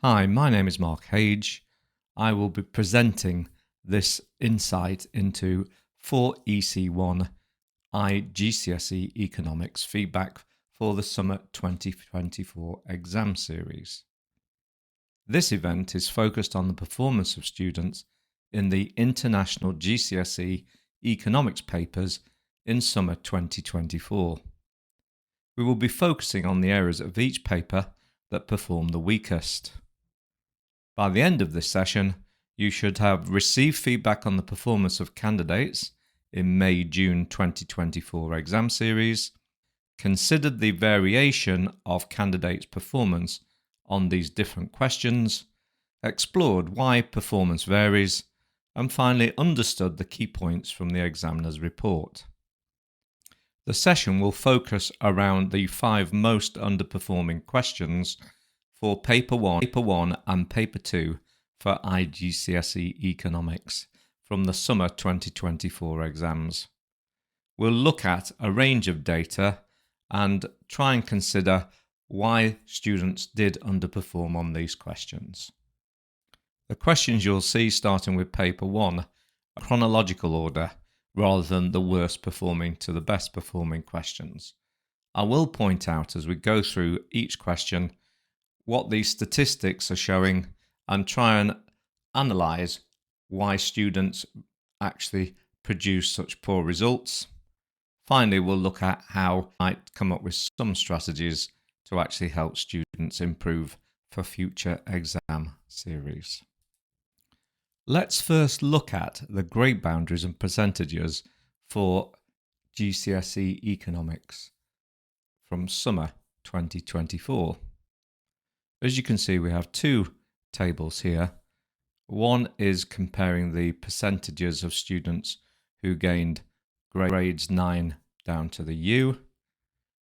Hi, my name is Mark Hage. I will be presenting this insight into 4 EC1 GCSE Economics feedback for the Summer 2024 exam series. This event is focused on the performance of students in the International GCSE Economics papers in Summer 2024. We will be focusing on the areas of each paper that perform the weakest. By the end of this session, you should have received feedback on the performance of candidates in May-June 2024 exam series, considered the variation of candidates' performance on these different questions, explored why performance varies, and finally understood the key points from the examiner's report. The session will focus around the 5 most underperforming questions for Paper 1 and Paper 2 for IGCSE Economics from the Summer 2024 exams. We'll look at a range of data and try and consider why students did underperform on these questions. The questions you'll see starting with Paper 1 are chronological order rather than the worst performing to the best performing questions. I will point out as we go through each question what these statistics are showing and try and analyse why students actually produce such poor results. Finally, we'll look at how I might come up with some strategies to actually help students improve for future exam series. Let's first look at the grade boundaries and percentages for GCSE Economics from Summer 2024. As you can see, we have 2 tables here. One is comparing the percentages of students who gained grades 9 down to the U.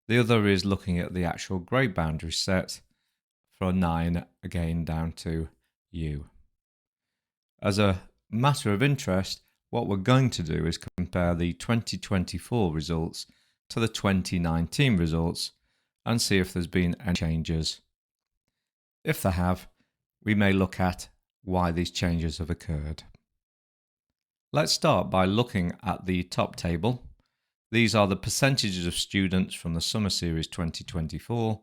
The other is looking at the actual grade boundary set for 9 again down to U. As a matter of interest, what we're going to do is compare the 2024 results to the 2019 results and see if there's been any changes. If there have, we may look at why these changes have occurred. Let's start by looking at the top table. These are the percentages of students from the Summer Series 2024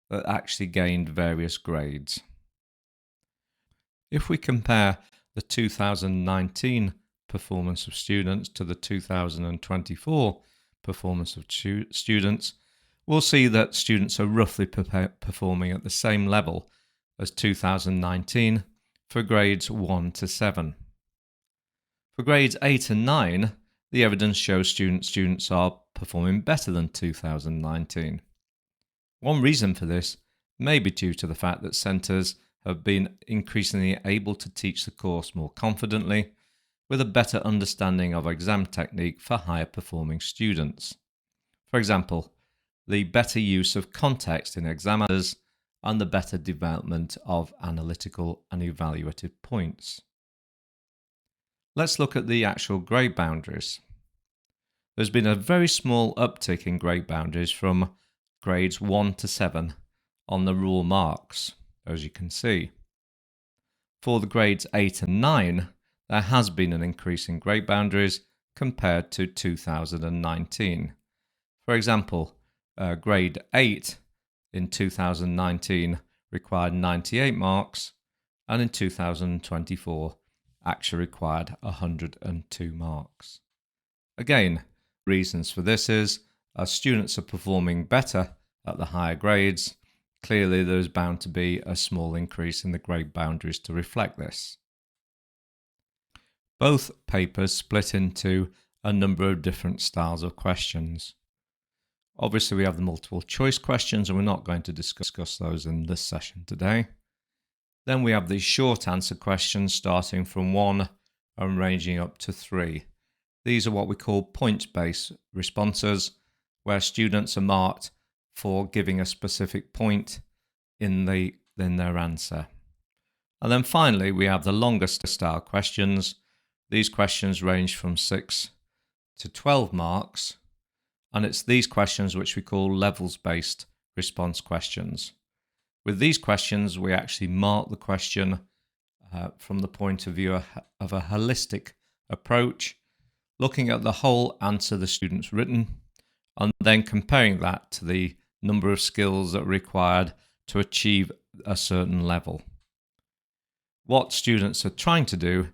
that actually gained various grades. If we compare the 2019 performance of students to the 2024 performance of students, we'll see that students are roughly performing at the same level as 2019 for grades 1 to 7. For grades 8 and 9, the evidence shows students are performing better than 2019. One reason for this may be due to the fact that centres have been increasingly able to teach the course more confidently, with a better understanding of exam technique for higher performing students. For example, the better use of context in exam answers and the better development of analytical and evaluative points. Let's look at the actual grade boundaries. There's been a very small uptick in grade boundaries from grades 1 to 7 on the rule marks, as you can see. For the grades 8 and 9, there has been an increase in grade boundaries compared to 2019. For example, grade 8 in 2019 required 98 marks, and in 2024 actually required 102 marks. Again, reasons for this is, as students are performing better at the higher grades, clearly there is bound to be a small increase in the grade boundaries to reflect this. Both papers split into a number of different styles of questions. Obviously, we have the multiple choice questions, and we're not going to discuss those in this session today. Then we have the short answer questions starting from 1 and ranging up to 3. These are what we call point-based responses, where students are marked for giving a specific point in their answer. And then finally, we have the longer style questions. These questions range from 6 to 12 marks. And it's these questions which we call levels-based response questions, With these questions, we actually mark the question from the point of view of a holistic approach, looking at the whole answer the student's written, and then comparing that to the number of skills that are required to achieve a certain level. What students are trying to do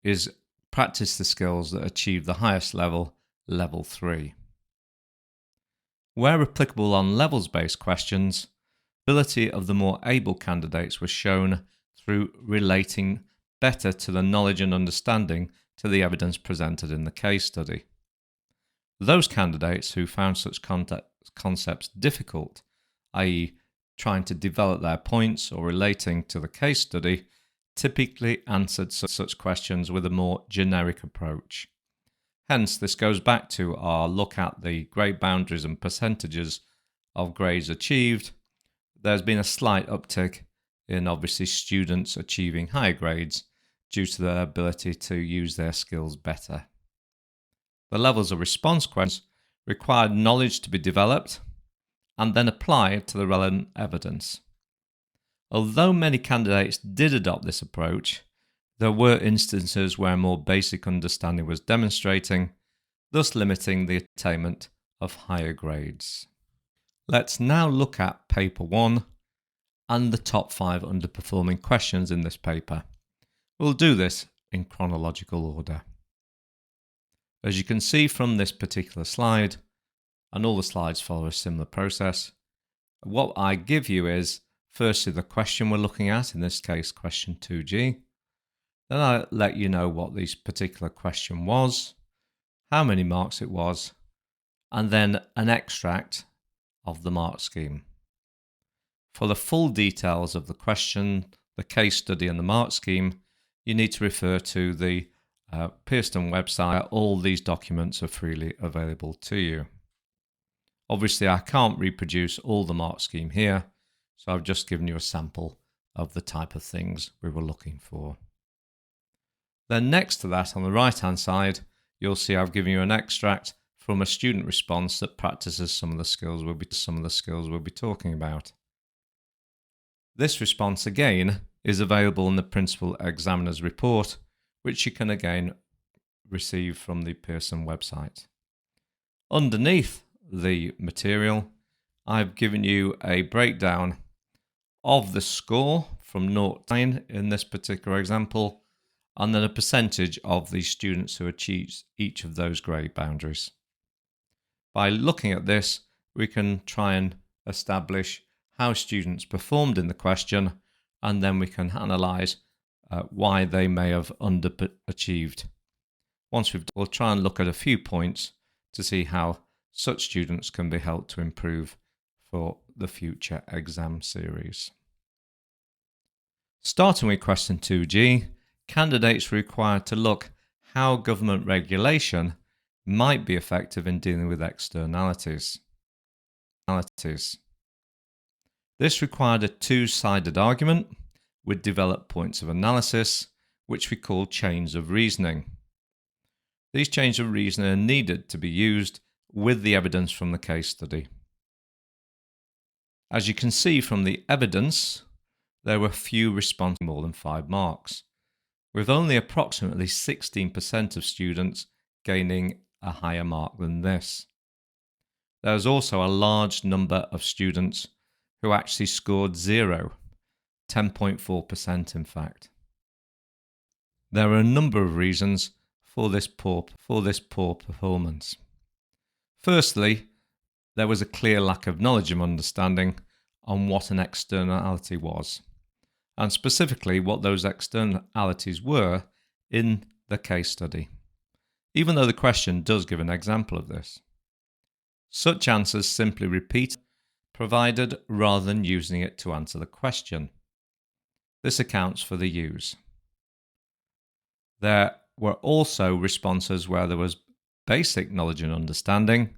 is practice the skills that achieve the highest level, level 3. Where applicable on levels-based questions, the ability of the more able candidates was shown through relating better to the knowledge and understanding to the evidence presented in the case study. Those candidates who found such concepts difficult, i.e. trying to develop their points or relating to the case study, typically answered such questions with a more generic approach. Hence, this goes back to our look at the grade boundaries and percentages of grades achieved. There's been a slight uptick in obviously students achieving higher grades due to their ability to use their skills better. The levels of response questions required knowledge to be developed and then applied to the relevant evidence. Although many candidates did adopt this approach, there were instances where more basic understanding was demonstrating, thus limiting the attainment of higher grades. Let's now look at paper 1 and the top 5 underperforming questions in this paper. We'll do this in chronological order. As you can see from this particular slide, and all the slides follow a similar process, what I give you is firstly the question we're looking at, in this case question 2G. Then I let you know what this particular question was, how many marks it was, and then an extract of the mark scheme. For the full details of the question, the case study and the mark scheme, you need to refer to the Pearson website. All these documents are freely available to you. Obviously, I can't reproduce all the mark scheme here, so I've just given you a sample of the type of things we were looking for. Then next to that, on the right-hand side, you'll see I've given you an extract from a student response that practices some of the skills we'll be talking about. This response, again, is available in the Principal Examiner's Report, which you can again receive from the Pearson website. Underneath the material, I've given you a breakdown of the score from 0 to 9 in this particular example, and then a percentage of the students who achieve each of those grade boundaries. By looking at this, we can try and establish how students performed in the question, and then we can analyse why they may have underachieved. We'll try and look at a few points to see how such students can be helped to improve for the future exam series. Starting with question 2G, candidates are required to look how government regulation might be effective in dealing with externalities. This required a two-sided argument with developed points of analysis, which we call chains of reasoning. These chains of reasoning are needed to be used with the evidence from the case study. As you can see from the evidence, there were few responding more than 5 marks, with only approximately 16% of students gaining a higher mark than this. There was also a large number of students who actually scored 0, 10.4% in fact. There are a number of reasons for this poor performance. Firstly, there was a clear lack of knowledge and understanding on what an externality was, and specifically what those externalities were in the case study, even though the question does give an example of this. Such answers simply repeat provided rather than using it to answer the question. This accounts for the use. There were also responses where there was basic knowledge and understanding,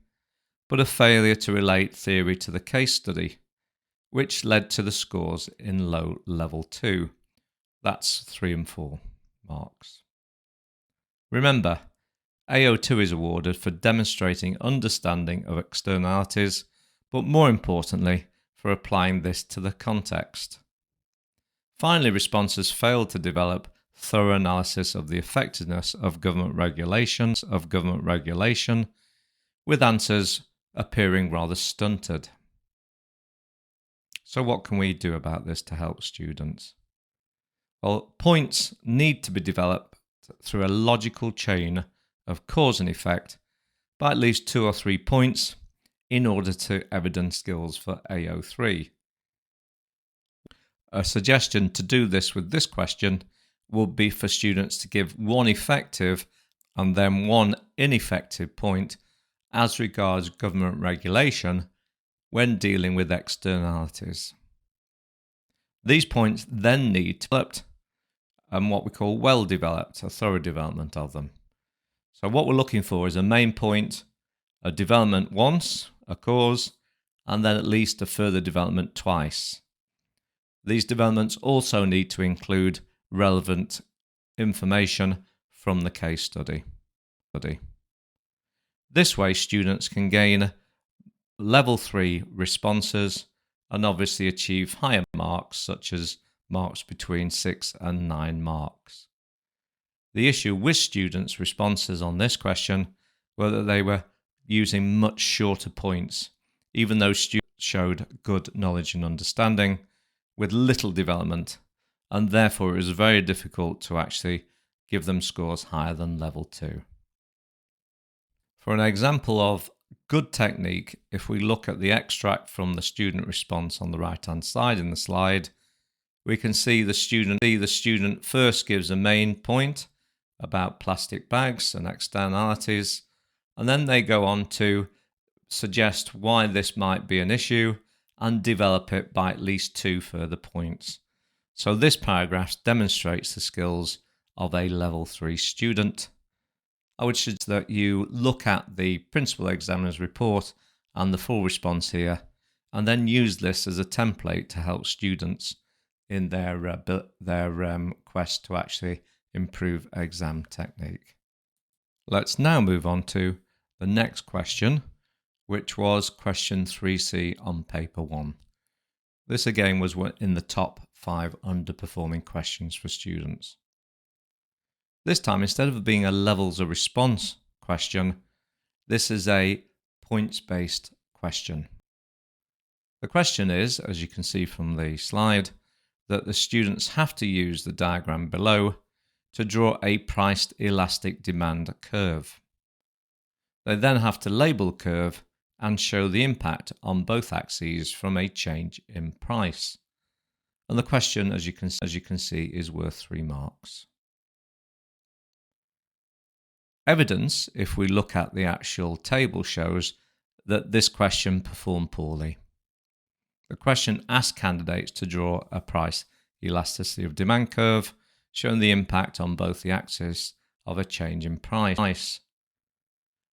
but a failure to relate theory to the case study, which led to the scores in low level 2. That's 3 and 4 marks. Remember, AO2 is awarded for demonstrating understanding of externalities, but more importantly, for for applying this to the context. Finally, responses failed to develop thorough analysis of the effectiveness of government regulation, with answers appearing rather stunted. So what can we do about this to help students? Well, points need to be developed through a logical chain of cause and effect by at least 2 or 3 points in order to evidence skills for AO3. A suggestion to do this with this question would be for students to give one effective and then one ineffective point as regards government regulation when dealing with externalities. These points then need to be developed and what we call well developed, a thorough development of them. So what we're looking for is a main point, a development once, a cause, and then at least a further development twice. These developments also need to include relevant information from the case study. This way, students can gain level 3 responses and obviously achieve higher marks, such as marks between 6 and 9 marks. The issue with students' responses on this question were that they were using much shorter points, even though students showed good knowledge and understanding, with little development, and therefore it was very difficult to actually give them scores higher than level 2. For an example of good technique, if we look at the extract from the student response on the right-hand side in the slide, we can see the student first gives a main point about plastic bags and externalities, and then they go on to suggest why this might be an issue and develop it by at least 2 further points. So this paragraph demonstrates the skills of a level 3 student. I would suggest that you look at the principal examiner's report and the full response here, and then use this as a template to help students in their quest to actually improve exam technique. Let's now move on to the next question, which was question 3C on paper 1. This again was in the top 5 underperforming questions for students. This time, instead of being a levels of response question, this is a points-based question. The question is, as you can see from the slide, that the students have to use the diagram below to draw a priced elastic demand curve. They then have to label the curve and show the impact on both axes from a change in price. And the question, as you can see, is worth 3 marks. Evidence, if we look at the actual table, shows that this question performed poorly. The question asked candidates to draw a price elasticity of demand curve, showing the impact on both the axes of a change in price.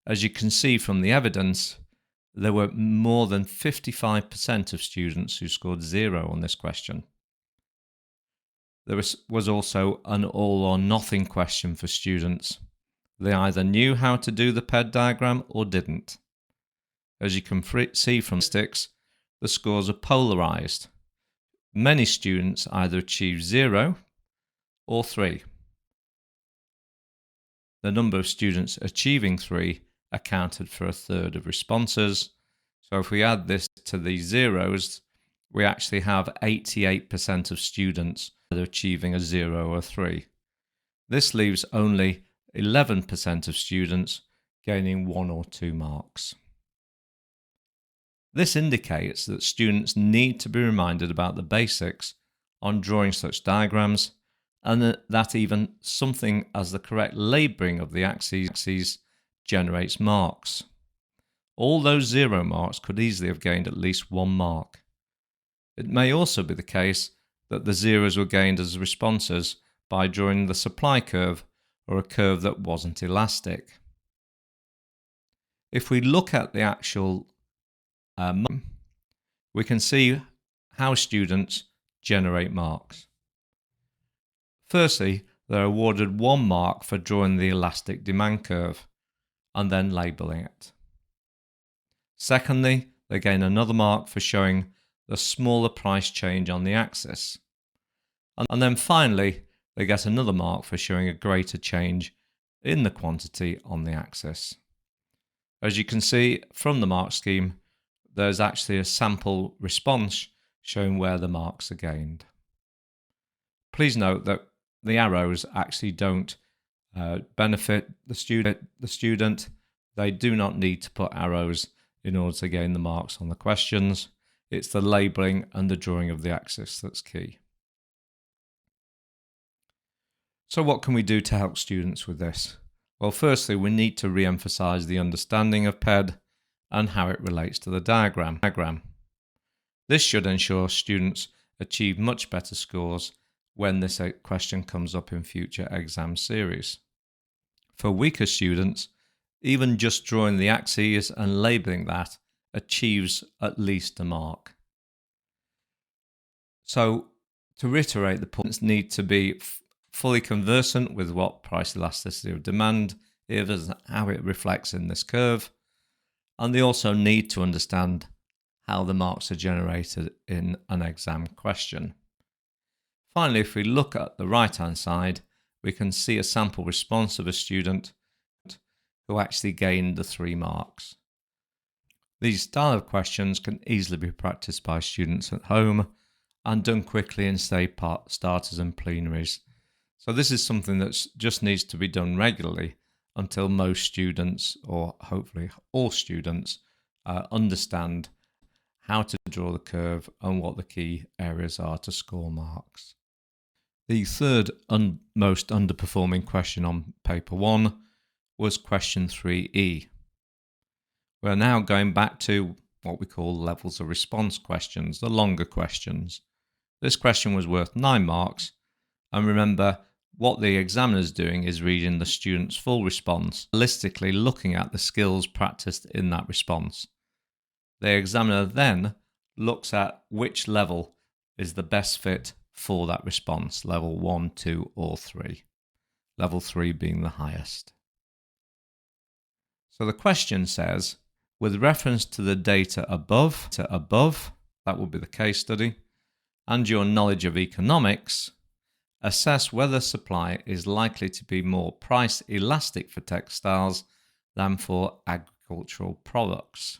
As you can see from the evidence, there were more than 55% of students who scored 0 on this question. There was also an all or nothing question for students. They either knew how to do the PED diagram or didn't. As you can see from the statistics, the scores are polarized. Many students either achieved 0 or 3. The number of students achieving 3 accounted for 1/3 of responses. So if we add this to these zeros, we actually have 88% of students either achieving a 0 or 3. This leaves only 11% of students gaining 1 or 2 marks. This indicates that students need to be reminded about the basics on drawing such diagrams, and that even something as the correct labelling of the axes generates marks. All those 0 marks could easily have gained at least 1 mark. It may also be the case that the zeros were gained as responses by drawing the supply curve or a curve that wasn't elastic. If we look at the actual we can see how students generate marks. Firstly, they're awarded 1 mark for drawing the elastic demand curve and then labelling it. Secondly, they gain another mark for showing the smaller price change on the axis. And then finally, they get another mark for showing a greater change in the quantity on the axis. As you can see from the mark scheme, there's actually a sample response showing where the marks are gained. Please note that the arrows actually don't benefit the student. They do not need to put arrows in order to gain the marks on the questions. It's the labelling and the drawing of the axis that's key. So what can we do to help students with this? Well, firstly, we need to re-emphasise the understanding of PED and how it relates to the diagram. This should ensure students achieve much better scores when this question comes up in future exam series. For weaker students, even just drawing the axes and labelling that achieves at least a mark. So, to reiterate, the points need to be fully conversant with what price elasticity of demand is and how it reflects in this curve, and they also need to understand how the marks are generated in an exam question. Finally, if we look at the right-hand side, we can see a sample response of a student who actually gained the 3 marks. These style of questions can easily be practiced by students at home and done quickly in starters and plenaries. So this is something that just needs to be done regularly until most students, or hopefully all students, understand how to draw the curve and what the key areas are to score marks. The third most underperforming question on paper 1 was question 3E. We're now going back to what we call levels of response questions, the longer questions. This question was worth 9 marks, and remember, what the examiner is doing is reading the student's full response, holistically looking at the skills practiced in that response. The examiner then looks at which level is the best fit for that response, level 1, 2, or 3. Level 3 being the highest. So the question says, with reference to the data above, that would be the case study, and your knowledge of economics, assess whether supply is likely to be more price elastic for textiles than for agricultural products.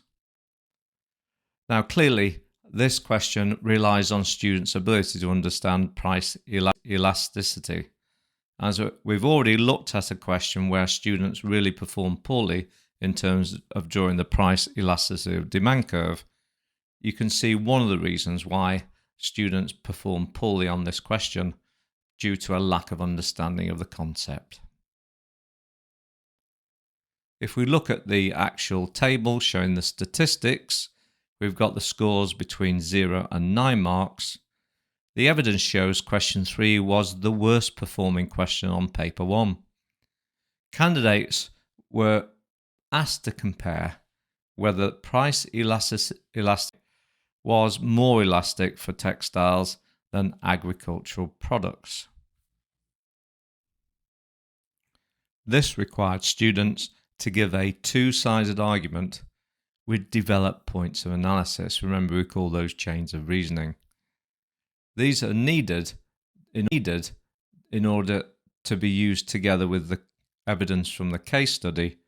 Now, clearly, this question relies on students' ability to understand price elasticity. As we've already looked at a question where students really perform poorly in terms of drawing the price elasticity of demand curve, you can see one of the reasons why students perform poorly on this question due to a lack of understanding of the concept. If we look at the actual table showing the statistics, we've got the scores between 0 and 9 marks. The evidence shows question 3 was the worst performing question on paper 1. Candidates were asked to compare whether price elastic was more elastic for textiles than agricultural products. This required students to give a two-sided argument with developed points of analysis. Remember, we call those chains of reasoning. These are needed in order to be used together with the evidence from the case study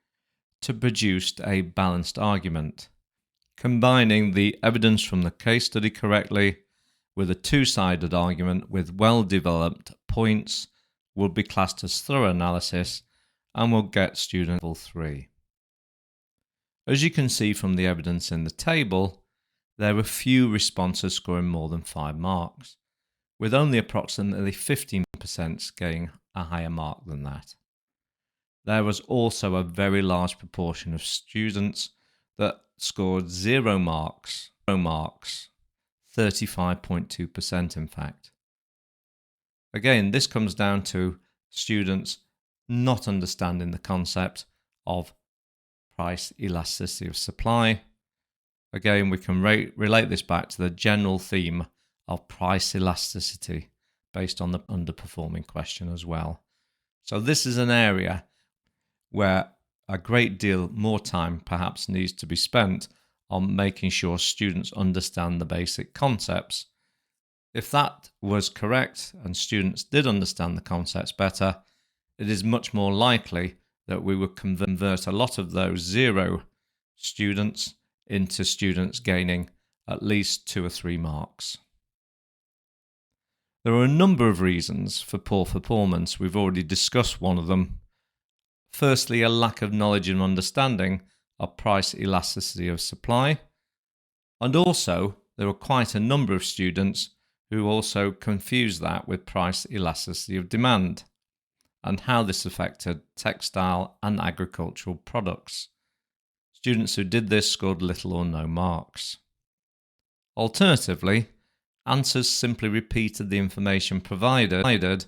to produce a balanced argument. Combining the evidence from the case study correctly with a two-sided argument with well-developed points will be classed as thorough analysis and will get student level 3. As you can see from the evidence in the table, there were few responses scoring more than 5 marks, with only approximately 15% getting a higher mark than that. There was also a very large proportion of students that scored 0 marks, 35.2% in fact. Again, this comes down to students not understanding the concept of price elasticity of supply. Again, we can relate this back to the general theme of price elasticity based on the underperforming question as well. So this is an area where a great deal more time perhaps needs to be spent on making sure students understand the basic concepts. If that was correct and students did understand the concepts better, it is much more likely that we would convert a lot of those 0 students into students gaining at least 2 or 3 marks. There are a number of reasons for poor performance. We've already discussed one of them. Firstly, a lack of knowledge and understanding of price elasticity of supply. And also, there are quite a number of students who also confuse that with price elasticity of demand and how this affected textile and agricultural products. Students who did this scored little or no marks. Alternatively, answers simply repeated the information provided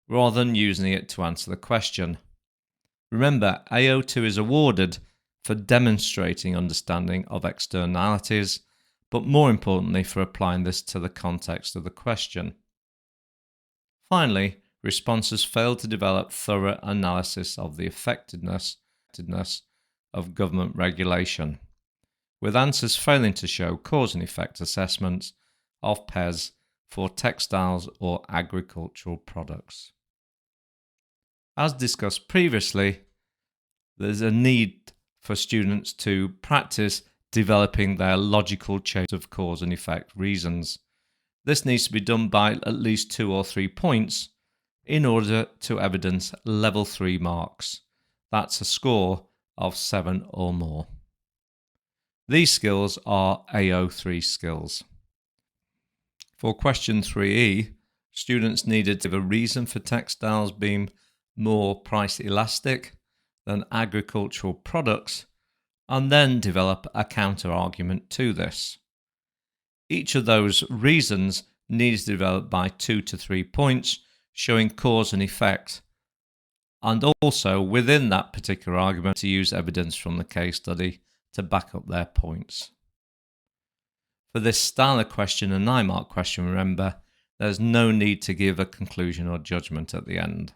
rather than using it to answer the question. Remember, AO2 is awarded for demonstrating understanding of externalities, but more importantly for applying this to the context of the question. Finally, responses failed to develop thorough analysis of the effectiveness of government regulation, with answers failing to show cause and effect assessments of PES for textiles or agricultural products. As discussed previously, there's a need for students to practice developing their logical chains of cause and effect reasons. This needs to be done by at least 2 or 3 points in order to evidence level 3 marks. That's a score of 7 or more. These skills are AO3 skills. For question 3E, students needed to give a reason for textiles being more price elastic than agricultural products and then develop a counter argument to this. Each of those reasons needs to develop by 2 to 3 points showing cause and effect, and also within that particular argument to use evidence from the case study to back up their points. For this style of question, a 9-mark question, remember, there's no need to give a conclusion or judgment at the end.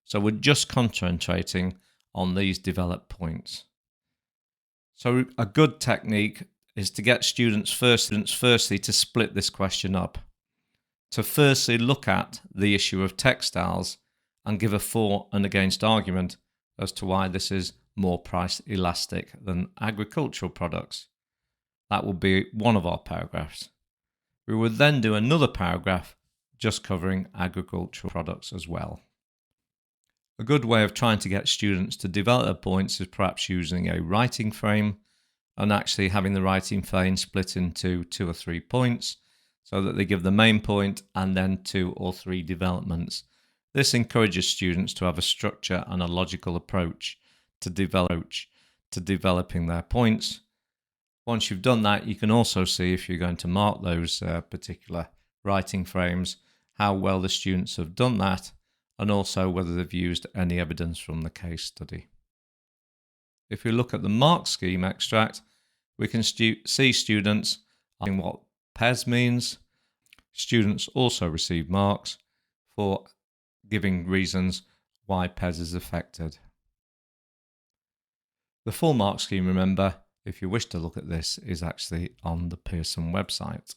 So we're just concentrating on these developed points. So a good technique is to get students firstly to split this question up. To firstly look at the issue of textiles and give a for and against argument as to why this is more price elastic than agricultural products. That will be one of our paragraphs. We would then do another paragraph just covering agricultural products as well. A good way of trying to get students to develop their points is perhaps using a writing frame and actually having the writing frame split into 2 or 3 points so that they give the main point and then 2 or 3 developments. This encourages students to have a structure and a logical approach to developing their points. Once you've done that, you can also see if you're going to mark those particular writing frames, how well the students have done that, and also whether they've used any evidence from the case study. If we look at the mark scheme extract, we can see students asking what PES means. Students also receive marks for giving reasons why PES is affected. The full mark scheme, remember, if you wish to look at this, is actually on the Pearson website.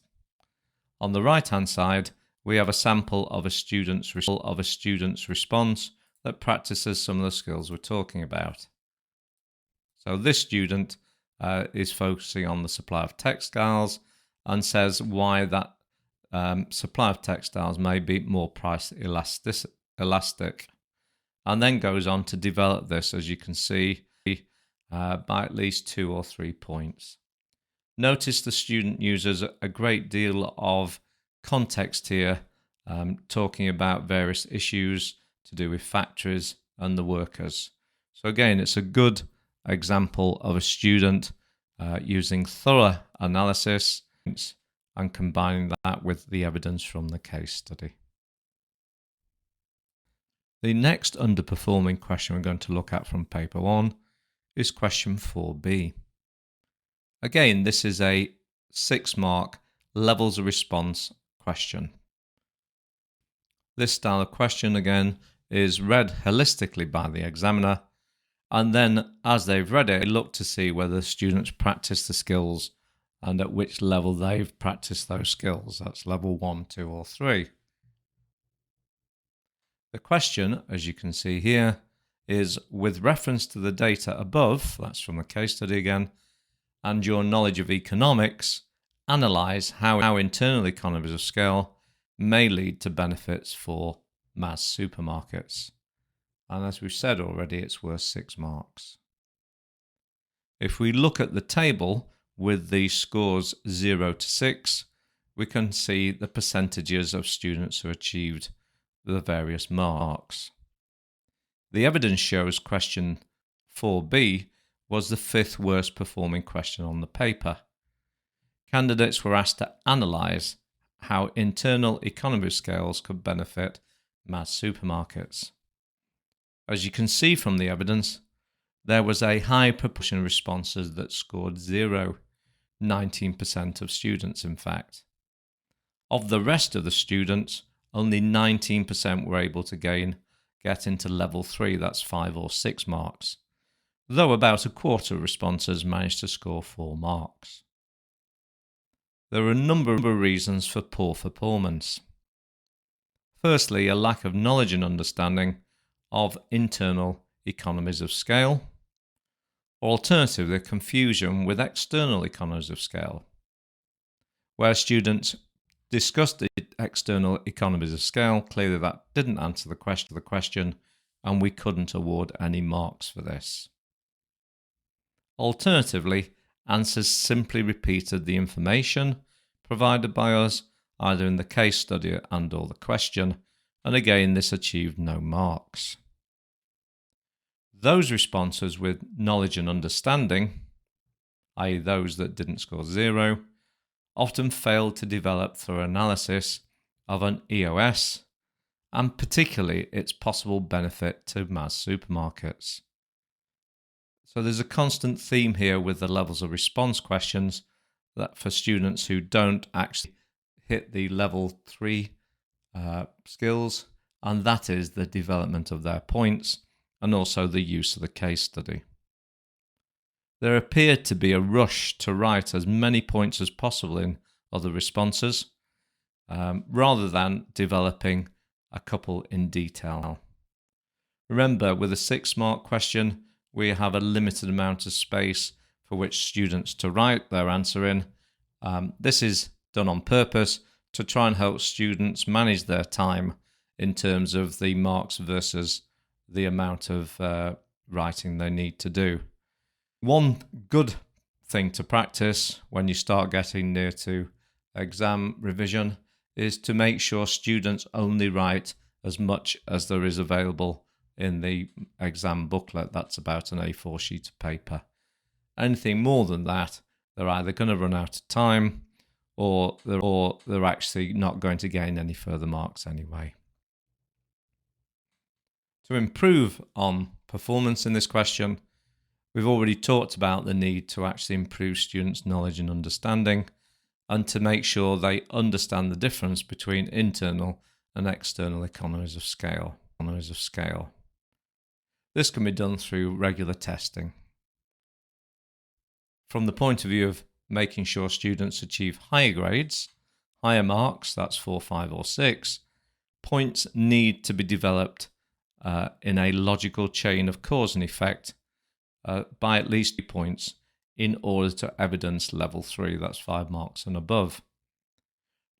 On the right-hand side, we have a sample of a student's response that practices some of the skills we're talking about. So this student is focusing on the supply of textiles and says why that supply of textiles may be more price elastic, and then goes on to develop this, as you can see, by at least 2 or 3 points. Notice the student uses a great deal of context here, talking about various issues to do with factories and the workers. So again, it's a good example of a student using thorough analysis and combining that with the evidence from the case study. The next underperforming question we're going to look at from paper 1 is question 4B. Again, this is a 6-mark levels of response question. This style of question, again, is read holistically by the examiner, and then as they've read it, look to see whether the students practice the skills and at which level they've practiced those skills. That's level 1, 2, or 3. The question, as you can see here, is with reference to the data above, that's from the case study again, and your knowledge of economics, analyse how internal economies of scale may lead to benefits for mass supermarkets. And as we've said already, it's worth 6 marks. If we look at the table with the scores 0 to 6, we can see the percentages of students who achieved the various marks. The evidence shows question 4B was the 5th worst performing question on the paper. Candidates were asked to analyse how internal economy of scales could benefit mass supermarkets. As you can see from the evidence, there was a high proportion of responses that scored 0, 19% of students in fact. Of the rest of the students, only 19% were able to get into level 3, that's 5 or 6 marks, though about a quarter of responses managed to score 4 marks. There are a number of reasons for poor performance. Firstly, a lack of knowledge and understanding of internal economies of scale. Alternatively, confusion with external economies of scale, where students discussed the external economies of scale. Clearly that didn't answer the question, and we couldn't award any marks for this. Alternatively, answers simply repeated the information provided by us, either in the case study and or the question, and again this achieved no marks. Those responses with knowledge and understanding, i.e. those that didn't score 0, often failed to develop thorough analysis of an EOS, and particularly its possible benefit to mass supermarkets. So there's a constant theme here with the levels of response questions that for students who don't actually hit the level 3 skills, and that is the development of their points and also the use of the case study. There appeared to be a rush to write as many points as possible in other responses, rather than developing a couple in detail. Remember, with a 6-mark question, we have a limited amount of space for which students to write their answer in. This is done on purpose to try and help students manage their time in terms of the marks versus the amount of writing they need to do. One good thing to practice when you start getting near to exam revision is to make sure students only write as much as there is available in the exam booklet. That's about an A4 sheet of paper. Anything more than that, they're either going to run out of time or they're actually not going to gain any further marks anyway. To improve on performance in this question, we've already talked about the need to actually improve students' knowledge and understanding, and to make sure they understand the difference between internal and external economies of scale. This can be done through regular testing. From the point of view of making sure students achieve higher grades, higher marks, that's 4, 5 or 6, points need to be developed in a logical chain of cause and effect by at least 3 points in order to evidence level 3, that's 5 marks and above.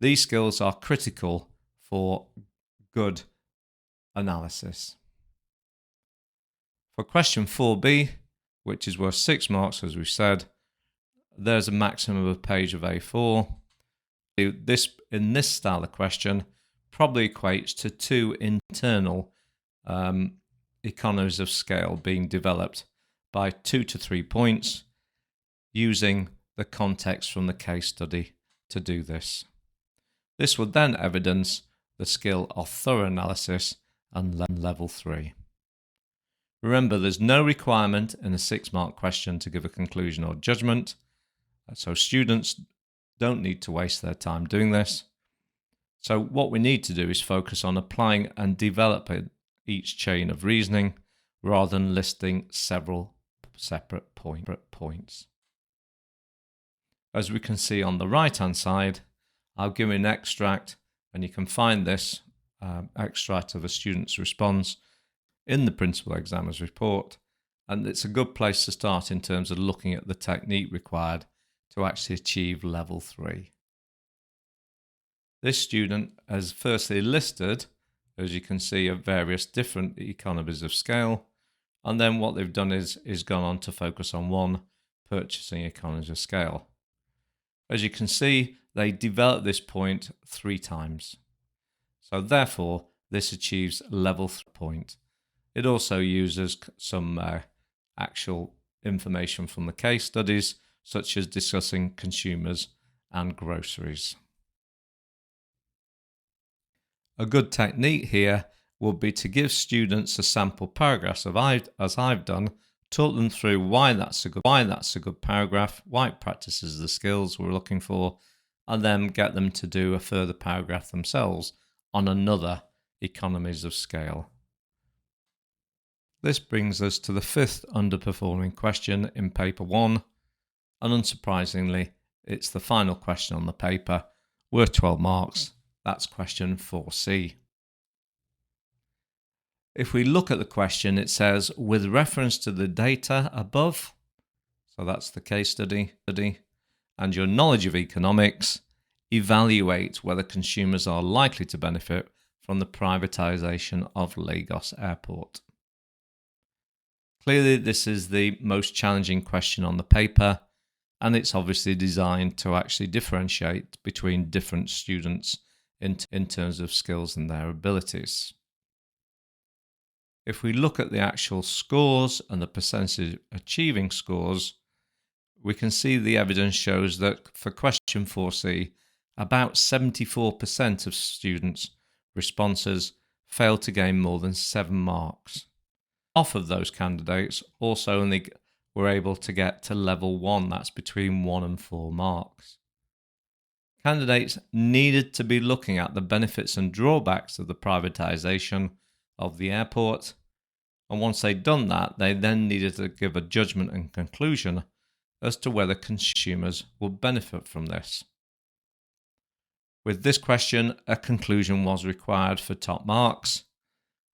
These skills are critical for good analysis. For question 4B, which is worth 6 marks as we've said, there's a maximum of a page of A4. This, in this style of question, probably equates to 2 internal economies of scale being developed by 2 to 3 points, using the context from the case study to do this. This would then evidence the skill of thorough analysis and level 3. Remember, there's no requirement in a 6-mark question to give a conclusion or judgment, so students don't need to waste their time doing this. So what we need to do is focus on applying and developing each chain of reasoning rather than listing several separate points. As we can see on the right hand side, I'll give you an extract, and you can find this extract of a student's response in the principal examiner's report, and it's a good place to start in terms of looking at the technique required to actually achieve level 3. This student has firstly listed, as you can see, of various different economies of scale, and then what they've done is gone on to focus on one, purchasing economies of scale. As you can see, they developed this point 3 times. So therefore, this achieves level 3 point. It also uses some actual information from the case studies, such as discussing consumers and groceries. A good technique here would be to give students a sample paragraph, as I've done, talk them through why that's a good paragraph, why it practices the skills we're looking for, and then get them to do a further paragraph themselves on another economies of scale. This brings us to the 5th underperforming question in paper 1, and unsurprisingly, it's the final question on the paper, worth 12 marks. That's question 4C. If we look at the question, it says, with reference to the data above, so that's the case study, and your knowledge of economics, evaluate whether consumers are likely to benefit from the privatisation of Lagos Airport. Clearly, this is the most challenging question on the paper, and it's obviously designed to actually differentiate between different students in terms of skills and their abilities. If we look at the actual scores and the percentage achieving scores, we can see the evidence shows that for question 4C, about 74% of students' responses failed to gain more than 7 marks. Half of those candidates also only were able to get to level 1, that's between 1 and 4 marks. Candidates needed to be looking at the benefits and drawbacks of the privatisation of the airport, and once they'd done that, they then needed to give a judgment and conclusion as to whether consumers would benefit from this. With this question, a conclusion was required for top marks,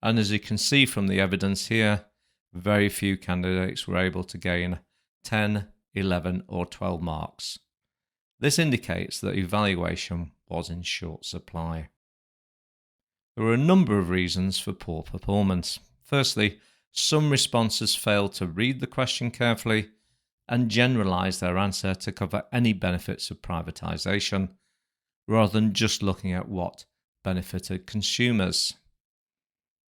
and as you can see from the evidence here, very few candidates were able to gain 10, 11 or 12 marks. This indicates that evaluation was in short supply. There were a number of reasons for poor performance. Firstly, some responses failed to read the question carefully and generalise their answer to cover any benefits of privatisation, rather than just looking at what benefited consumers.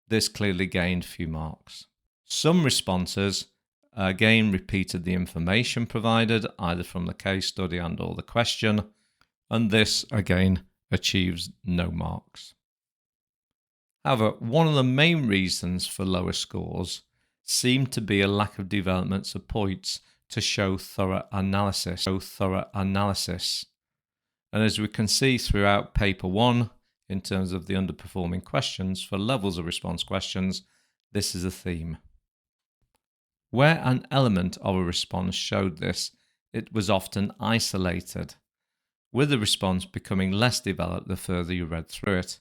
This clearly gained few marks. Some responses again repeated the information provided either from the case study and or the question, and this again achieves no marks. However, one of the main reasons for lower scores seemed to be a lack of development of points to show thorough analysis. And as we can see throughout paper 1, in terms of the underperforming questions for levels of response questions, this is a theme. Where an element of a response showed this, it was often isolated, with the response becoming less developed the further you read through it.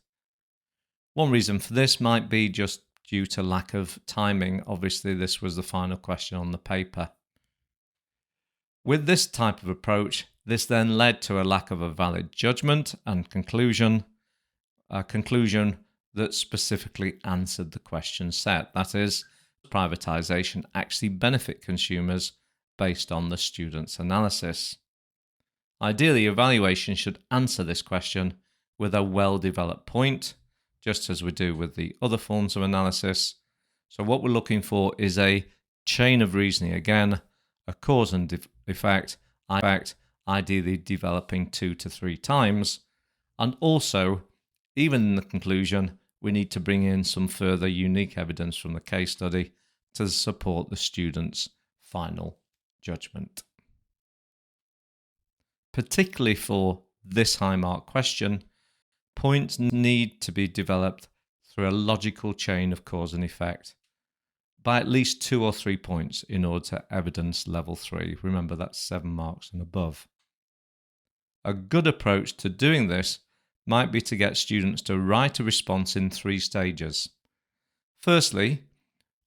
One reason for this might be just due to lack of timing. Obviously, this was the final question on the paper. With this type of approach, this then led to a lack of a valid judgment and conclusion, a conclusion that specifically answered the question set. That is, privatisation actually benefit consumers based on the student's analysis. Ideally, evaluation should answer this question with a well-developed point, just as we do with the other forms of analysis. So what we're looking for is a chain of reasoning again, a cause and effect, ideally developing 2 to 3 times, and also, even in the conclusion, we need to bring in some further unique evidence from the case study to support the student's final judgment. Particularly for this high mark question, points need to be developed through a logical chain of cause and effect by at least 2 or 3 points in order to evidence level 3. Remember, that's 7 marks and above. A good approach to doing this might be to get students to write a response in 3 stages. Firstly,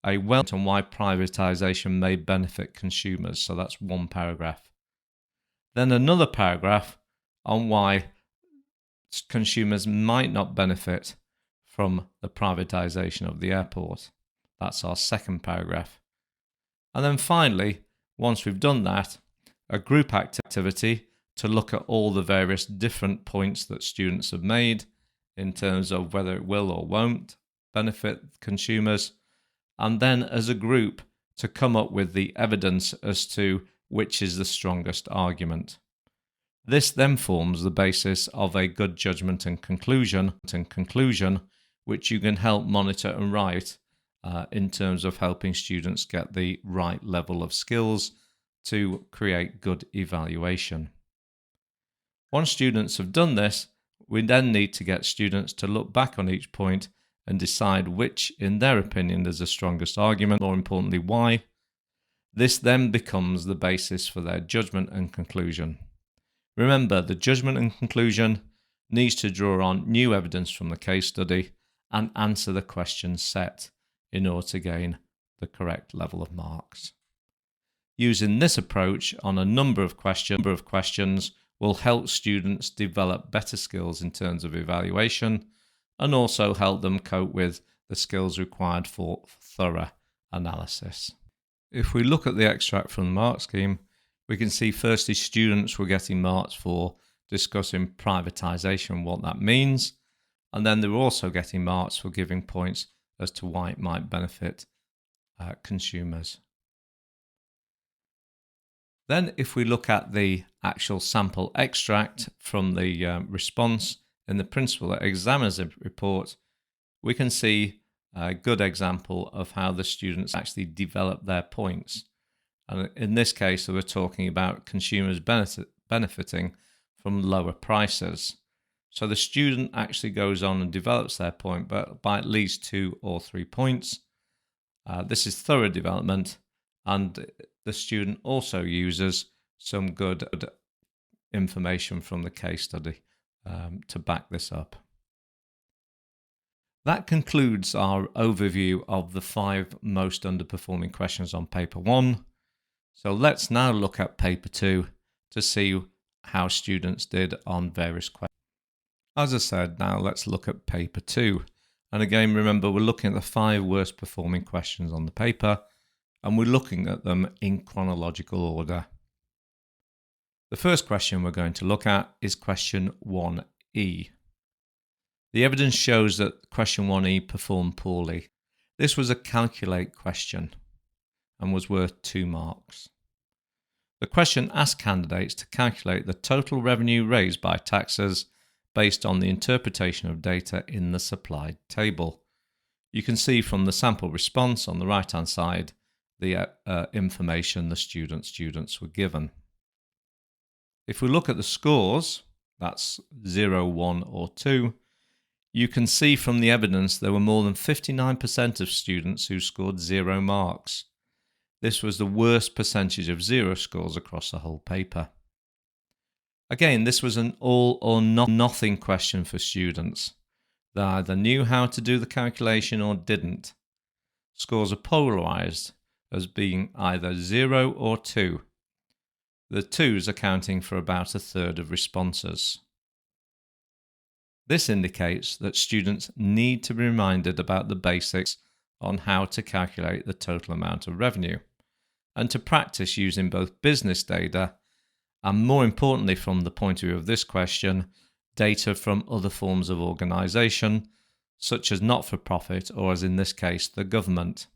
a well on why privatisation may benefit consumers, so that's 1 paragraph. Then another paragraph on why consumers might not benefit from the privatisation of the airport. That's our 2nd paragraph. And then finally, once we've done that, a group activity to look at all the various different points that students have made in terms of whether it will or won't benefit consumers, and then as a group to come up with the evidence as to which is the strongest argument. This then forms the basis of a good judgment and conclusion, which you can help monitor and write in terms of helping students get the right level of skills to create good evaluation. Once students have done this, we then need to get students to look back on each point and decide which, in their opinion, is the strongest argument, more importantly, why. This then becomes the basis for their judgment and conclusion. Remember, the judgment and conclusion needs to draw on new evidence from the case study and answer the questions set in order to gain the correct level of marks. Using this approach on a number of questions will help students develop better skills in terms of evaluation and also help them cope with the skills required for thorough analysis. If we look at the extract from the mark scheme, we can see firstly students were getting marks for discussing privatisation, what that means, and then they were also getting marks for giving points as to why it might benefit consumers. Then if we look at the actual sample extract from the response in the principal examiner's report, we can see a good example of how the students actually develop their points. And in this case, we're talking about consumers benefiting from lower prices. So the student actually goes on and develops their point by at least 2 or 3 points. This is thorough development, and the student also uses some good information from the case study to back this up. That concludes our overview of the 5 most underperforming questions on paper 1. So let's now look at paper 2 to see how students did on various questions. As I said, now let's look at paper 2. And again, remember, we're looking at the 5 worst performing questions on the paper, and we're looking at them in chronological order. The first question we're going to look at is question 1E. The evidence shows that question 1E performed poorly. This was a calculate question and was worth 2 marks. The question asked candidates to calculate the total revenue raised by taxes based on the interpretation of data in the supplied table. You can see from the sample response on the right-hand side the information the students were given. If we look at the scores, that's 0, 1 or 2, you can see from the evidence there were more than 59% of students who scored 0 marks. This was the worst percentage of 0 scores across the whole paper. Again, this was an all or nothing question for students. They either knew how to do the calculation or didn't. Scores are polarised as being either 0 or 2. The 2s accounting for about a third of responses. This indicates that students need to be reminded about the basics on how to calculate the total amount of revenue, and to practice using both business data and, more importantly from the point of view of this question, data from other forms of organisation, such as not-for-profit or, as in this case, the government.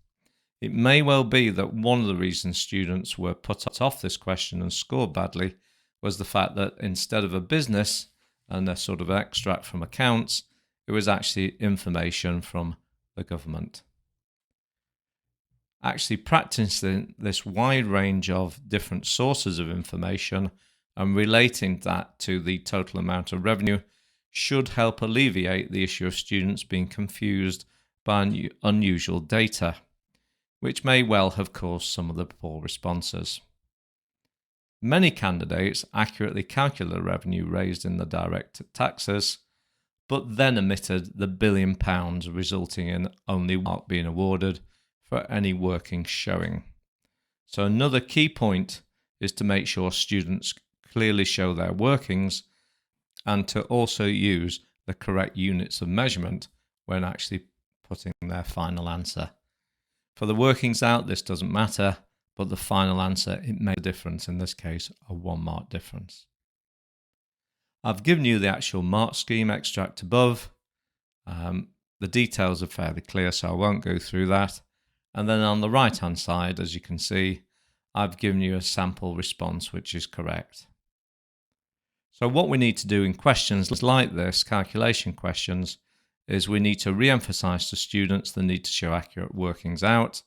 It may well be that one of the reasons students were put off this question and scored badly was the fact that instead of a business and a sort of extract from accounts, it was actually information from the government. Actually practicing this wide range of different sources of information and relating that to the total amount of revenue should help alleviate the issue of students being confused by unusual data, which may well have caused some of the poor responses. Many candidates accurately calculate the revenue raised in the direct taxes, but then omitted the £1 billion, resulting in only one mark being awarded for any working showing. So another key point is to make sure students clearly show their workings and to also use the correct units of measurement when actually putting their final answer. For the workings out, this doesn't matter, but the final answer, it made a difference, in this case, a 1 mark difference. I've given you the actual mark scheme extract above. The details are fairly clear, so I won't go through that. And then on the right-hand side, as you can see, I've given you a sample response, which is correct. So what we need to do in questions like this, calculation questions, is we need to re-emphasize to students the need to show accurate workings out,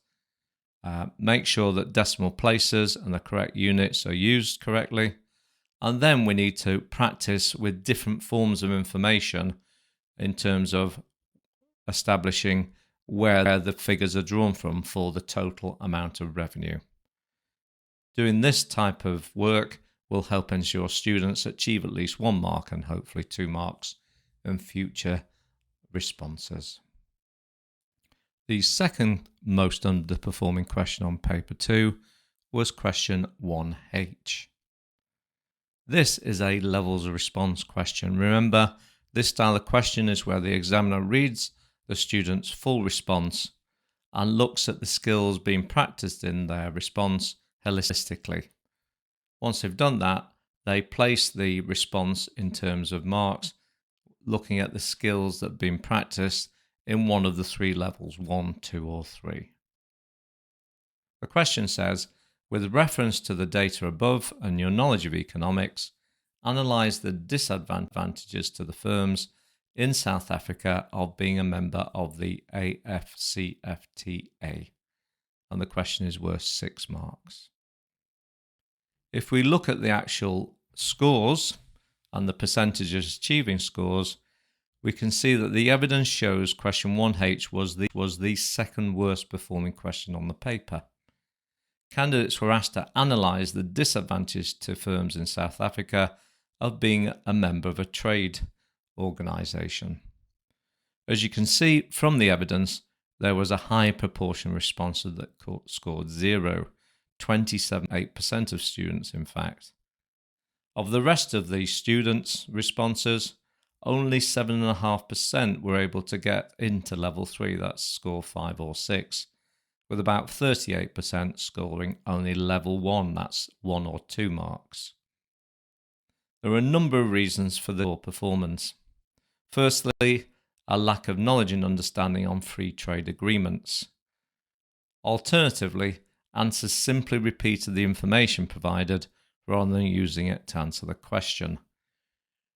make sure that decimal places and the correct units are used correctly, and then we need to practice with different forms of information in terms of establishing where the figures are drawn from for the total amount of revenue. Doing this type of work will help ensure students achieve at least 1 mark and hopefully 2 marks in future responses. The second most underperforming question on paper 2 was question 1H. This is a levels of response question. Remember, this style of question is where the examiner reads the student's full response and looks at the skills being practiced in their response holistically. Once they've done that, they place the response in terms of marks, looking at the skills that have been practiced in one of the 3 levels, 1, 2, or 3. The question says, with reference to the data above and your knowledge of economics, analyse the disadvantages to the firms in South Africa of being a member of the AFCFTA. And the question is worth 6 marks. If we look at the actual scores and the percentages achieving scores, we can see that the evidence shows question 1H was the second worst performing question on the paper. Candidates were asked to analyse the disadvantage to firms in South Africa of being a member of a trade organisation. As you can see from the evidence, there was a high proportion of responses that scored 0, 27.8% of students in fact. Of the rest of the students' responses, only 7.5% were able to get into level 3, that's score 5 or 6, with about 38% scoring only level 1, that's 1 or 2 marks. There are a number of reasons for the poor performance. Firstly, a lack of knowledge and understanding on free trade agreements. Alternatively, answers simply repeated the information provided rather than using it to answer the question.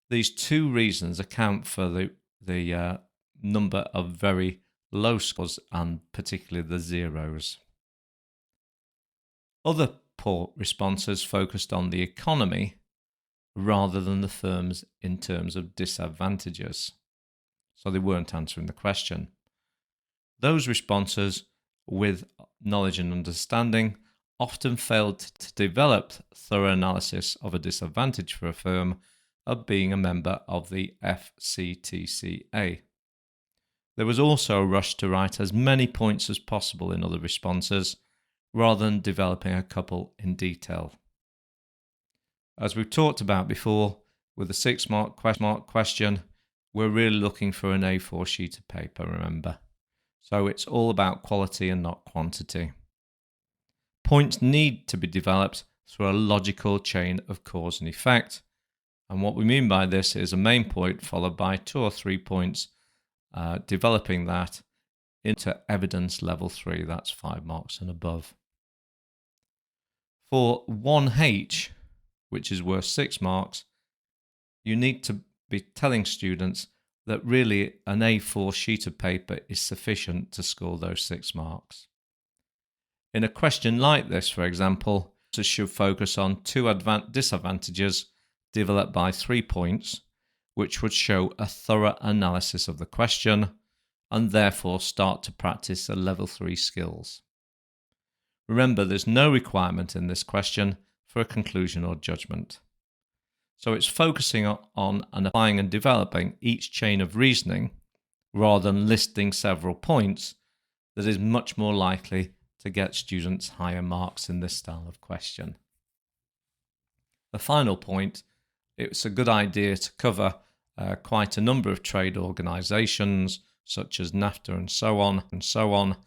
These 2 reasons account for the number of very low scores and particularly the zeros. Other poor responses focused on the economy rather than the firms in terms of disadvantages. So they weren't answering the question. Those responses with knowledge and understanding often failed to develop thorough analysis of a disadvantage for a firm of being a member of the FCTCA. There was also a rush to write as many points as possible in other responses, rather than developing a couple in detail. As we've talked about before, with a 6-mark question, we're really looking for an A4 sheet of paper, remember. So it's all about quality and not quantity. Points need to be developed through a logical chain of cause and effect. And what we mean by this is a main point followed by 2 or 3 points, developing that into evidence level 3, that's 5 marks and above. For 1H, which is worth 6 marks, you need to be telling students that really an A4 sheet of paper is sufficient to score those 6 marks. In a question like this, for example, it should focus on 2 disadvantages developed by 3 points, which would show a thorough analysis of the question and therefore start to practice the level 3 skills. Remember, there's no requirement in this question for a conclusion or judgment. So it's focusing on and applying and developing each chain of reasoning rather than listing several points that is much more likely to get students higher marks in this style of question. The final point, it's a good idea to cover quite a number of trade organisations such as NAFTA and so on,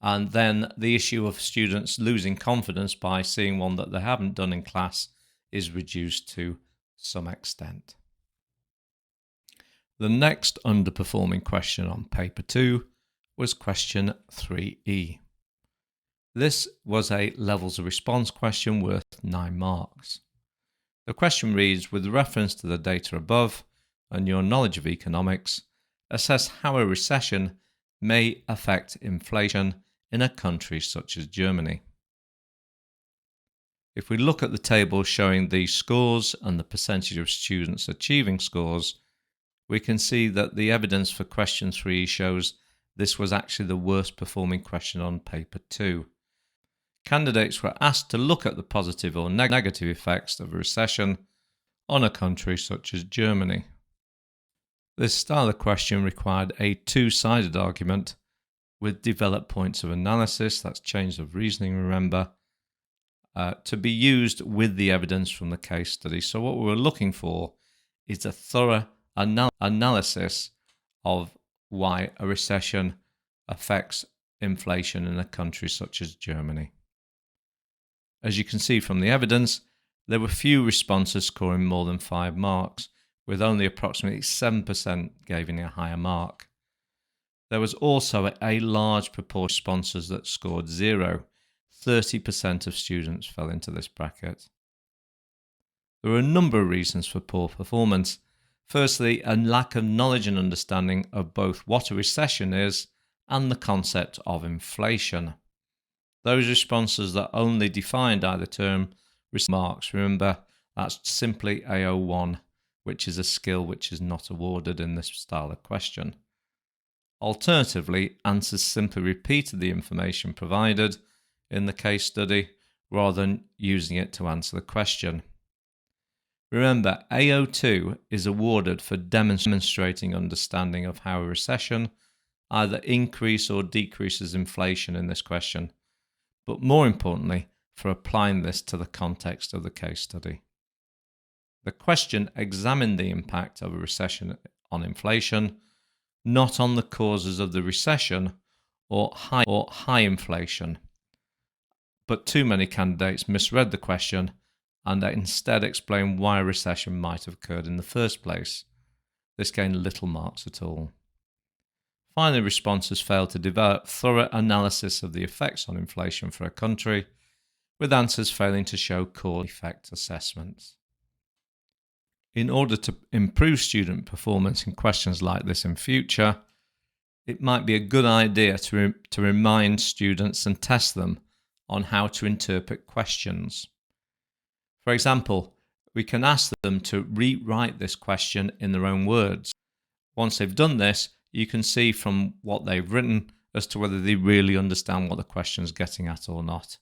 and then the issue of students losing confidence by seeing one that they haven't done in class is reduced to some extent. The next underperforming question on paper 2 was question 3E. This was a levels of response question worth 9 marks. The question reads, with reference to the data above and your knowledge of economics, assess how a recession may affect inflation in a country such as Germany. If we look at the table showing the scores and the percentage of students achieving scores, we can see that the evidence for question 3 shows this was actually the worst performing question on paper 2. Candidates were asked to look at the positive or negative effects of a recession on a country such as Germany. This style of question required a two-sided argument with developed points of analysis, that's chains of reasoning, remember, to be used with the evidence from the case study. So what we were looking for is a thorough analysis of why a recession affects inflation in a country such as Germany. As you can see from the evidence, there were few responses scoring more than 5 marks, with only approximately 7% giving a higher mark. There was also a large proportion of responses that scored 0. 30% of students fell into this bracket. There were a number of reasons for poor performance. Firstly, a lack of knowledge and understanding of both what a recession is and the concept of inflation. Those responses that only defined either term received marks. Remember, that's simply AO1, which is a skill which is not awarded in this style of question. Alternatively, answers simply repeated the information provided in the case study rather than using it to answer the question. Remember, AO2 is awarded for demonstrating understanding of how a recession either increases or decreases inflation in this question, but more importantly, for applying this to the context of the case study. The question examined the impact of a recession on inflation, not on the causes of the recession or high inflation. But too many candidates misread the question and instead explained why a recession might have occurred in the first place. This gained little marks at all. Finally, responses failed to develop thorough analysis of the effects on inflation for a country, with answers failing to show cause effect assessments. In order to improve student performance in questions like this in future, it might be a good idea to remind students and test them on how to interpret questions. For example, we can ask them to rewrite this question in their own words. Once they've done this, you can see from what they've written as to whether they really understand what the question is getting at or not.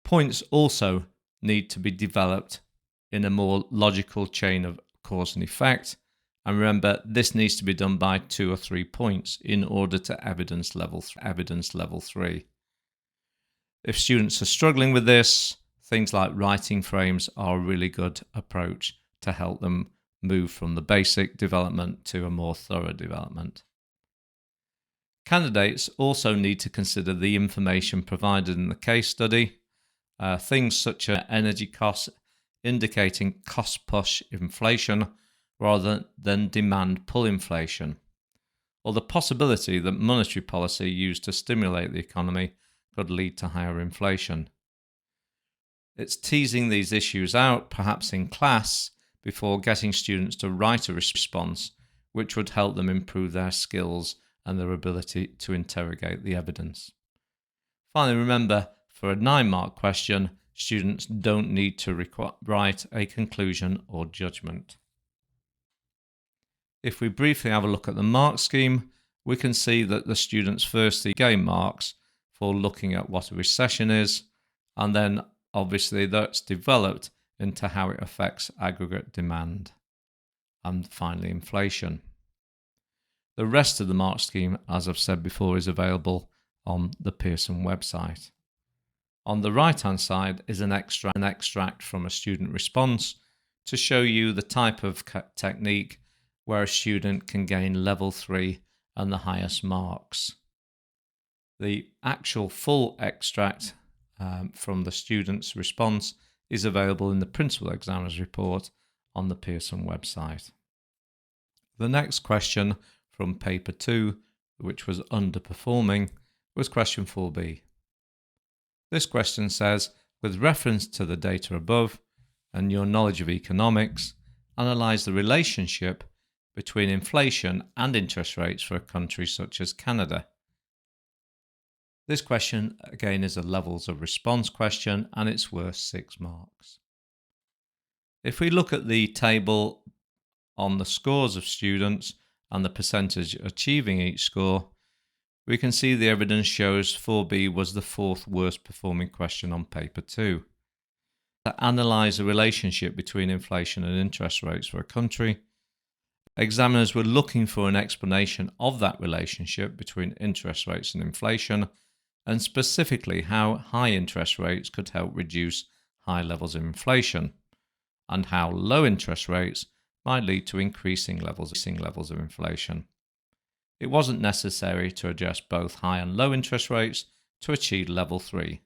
Points also need to be developed in a more logical chain of cause and effect. And remember, this needs to be done by 2 or 3 points in order to evidence level 3. If students are struggling with this, things like writing frames are a really good approach to help them move from the basic development to a more thorough development. Candidates also need to consider the information provided in the case study, things such as energy costs indicating cost-push inflation rather than demand-pull inflation, or the possibility that monetary policy used to stimulate the economy could lead to higher inflation. It's teasing these issues out, perhaps in class, before getting students to write a response, which would help them improve their skills and their ability to interrogate the evidence. Finally, remember, for a 9-mark question, students don't need to write a conclusion or judgment. If we briefly have a look at the mark scheme, we can see that the students firstly gain marks for looking at what a recession is, and then obviously that's developed into how it affects aggregate demand, and finally inflation. The rest of the mark scheme, as I've said before, is available on the Pearson website. On the right hand side is an extract from a student response to show you the type of technique where a student can gain level 3 and the highest marks. The actual full extract from the student's response is available in the Principal Examiner's Report on the Pearson website. The next question from paper 2, which was underperforming, was question 4b. This question says, with reference to the data above and your knowledge of economics, analyse the relationship between inflation and interest rates for a country such as Canada. This question, again, is a levels of response question and it's worth 6 marks. If we look at the table on the scores of students and the percentage achieving each score, we can see the evidence shows 4b was the 4th worst performing question on paper 2. To analyse the relationship between inflation and interest rates for a country, examiners were looking for an explanation of that relationship between interest rates and inflation, and specifically how high interest rates could help reduce high levels of inflation, and how low interest rates might lead to increasing levels of inflation. It wasn't necessary to address both high and low interest rates to achieve level 3.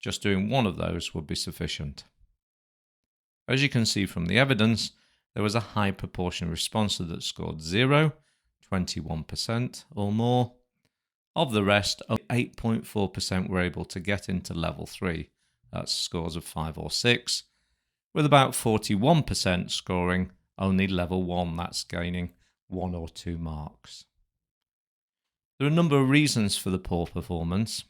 Just doing one of those would be sufficient. As you can see from the evidence, there was a high proportion of respondents that scored 0, 21% or more. Of the rest, only 8.4% were able to get into level 3, that's scores of 5 or 6, with about 41% scoring only level 1, that's gaining 1 or 2 marks. There are a number of reasons for the poor performance.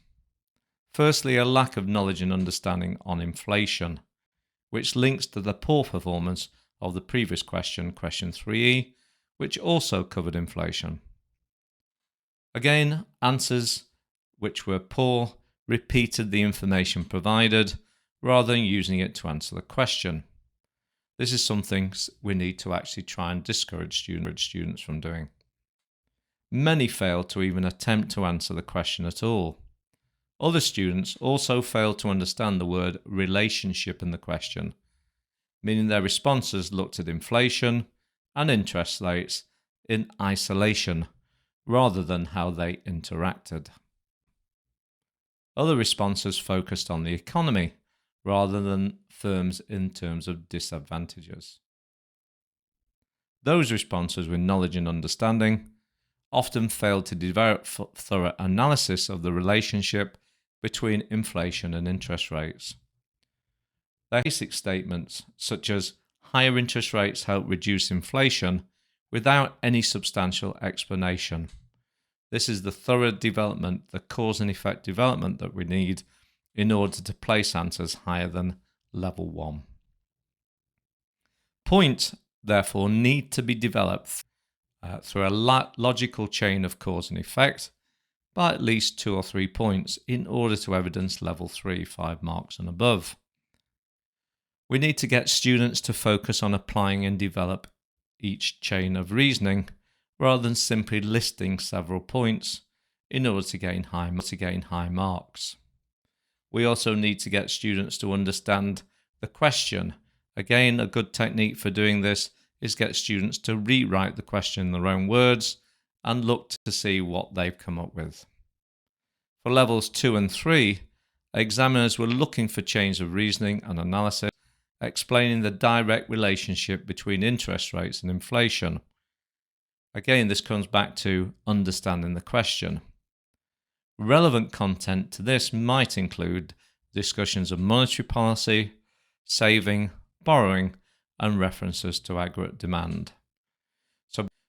Firstly, a lack of knowledge and understanding on inflation, which links to the poor performance of the previous question, question 3e, which also covered inflation. Again, answers which were poor repeated the information provided rather than using it to answer the question. This is something we need to actually try and discourage students from doing. Many failed to even attempt to answer the question at all. Other students also failed to understand the word relationship in the question, meaning their responses looked at inflation and interest rates in isolation rather than how they interacted. Other responses focused on the economy rather than firms in terms of disadvantages. Those responses with knowledge and understanding often failed to develop thorough analysis of the relationship between inflation and interest rates. Their basic statements, such as higher interest rates help reduce inflation, without any substantial explanation. This is the thorough development, the cause and effect development that we need in order to place answers higher than level 1. Points, therefore, need to be developed through a logical chain of cause and effect by at least 2 or 3 points in order to evidence level 3, 5 marks and above. We need to get students to focus on applying and develop each chain of reasoning rather than simply listing several points in order to gain high marks. We also need to get students to understand the question. Again, a good technique for doing this is get students to rewrite the question in their own words and look to see what they've come up with. For levels 2 and 3, examiners were looking for chains of reasoning and analysis, explaining the direct relationship between interest rates and inflation. Again, this comes back to understanding the question. Relevant content to this might include discussions of monetary policy, saving, borrowing, and references to aggregate demand.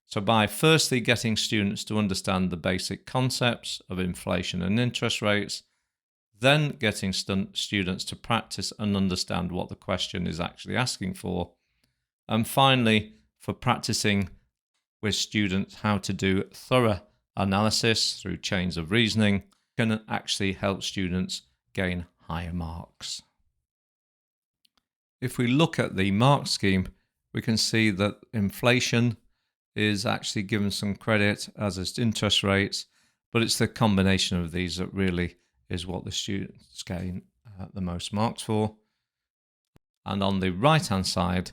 So by firstly getting students to understand the basic concepts of inflation and interest rates, then getting students to practice and understand what the question is actually asking for, and finally, for practicing with students how to do thorough analysis through chains of reasoning, can actually help students gain higher marks. If we look at the mark scheme, we can see that inflation is actually given some credit, as is interest rates, but it's the combination of these that really is what the students gain the most marks for. And on the right-hand side,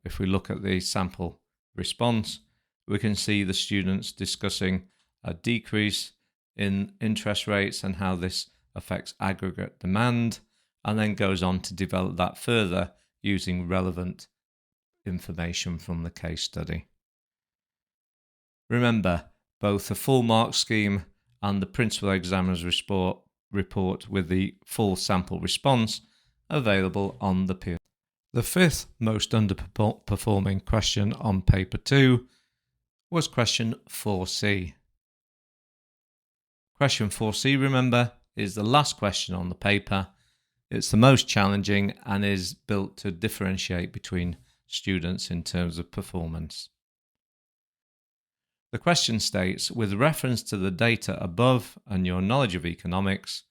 if we look at the sample response, we can see the students discussing a decrease in interest rates and how this affects aggregate demand, and then goes on to develop that further using relevant information from the case study. Remember, both the full mark scheme and the principal examiner's report with the full sample response available on the Pearson. The fifth most underperforming question on paper 2 was question 4C. Question 4C, remember, is the last question on the paper. It's the most challenging and is built to differentiate between students in terms of performance. The question states, with reference to the data above and your knowledge of economics,